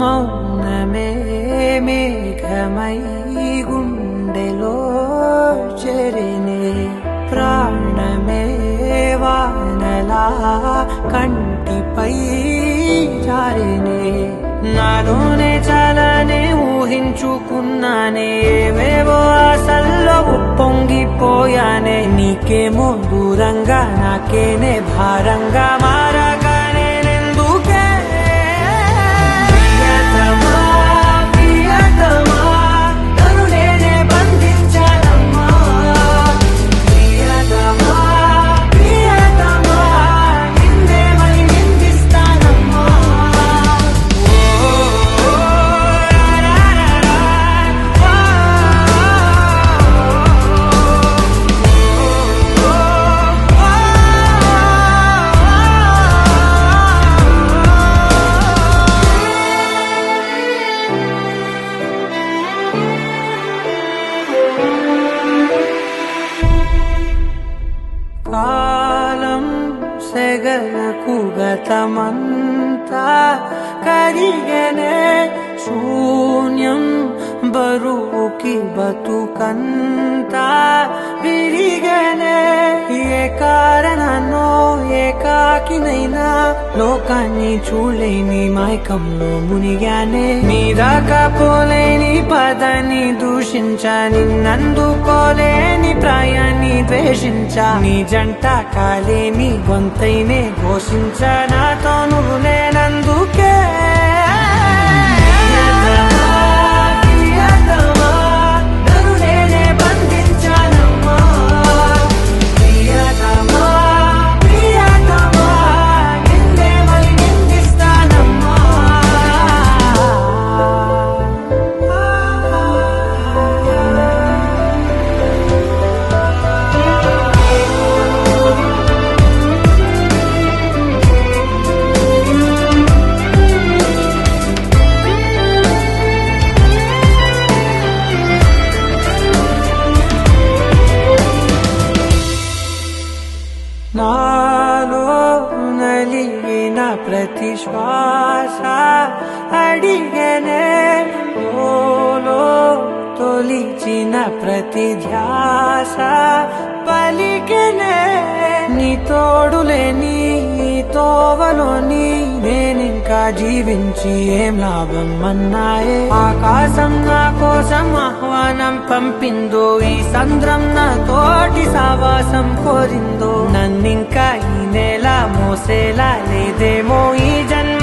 మౌనమే మేఘమై గుండెలో చెరినే ప్రాణమే వానలా కంటిపై జారినే నాలోనే చాలానే ఊహించుకున్నానే ఏవేవో ఆశల్లో ఉప్పొంగిపోయానే నీకేమో దూరంగా నాకేనే భారంగా మారగానే ఎందుకే ప్రియతమా ప్రియతమా నన్ను నేనే బంధించానమ్మా ప్రియతమా ప్రియతమా నిన్నే మరి నిందిస్తానమ్మా కాలం సెగలకు గతమంతా కరిగనే శూన్యం బరువుకి బతుకంతా విరిగనే ఏ కారణాన్నో ఏకాకినైనా లోకాన్ని చూడలేని మైకంలో మునిగానే నీ దాకా పోలేని పదాన్ని దూషించా నిన్నందుకోలేని ప్రాయాన్ని ద్వేషించా నీ జంట కాలేని గొంతైనే ఘోషించా నాతో నువ్వు లేనందుకే నాలో నలిగిన ప్రతి శ్వాస అడిగనే ఓలో తొలిచిన ప్రతి ధ్యాస పలికనే నీ తోడులేని తోవలోని నేనింకా జీవించి ఏం లాభం అన్నాయే ఆకాశం నా కోసం ఆహ్వానం పంపిందో ఈ సంద్రం నా తోటి సావాసం కోరిందో నన్నింకా ఈ నేల మోసేలా లేదేమో ఈ జన్మ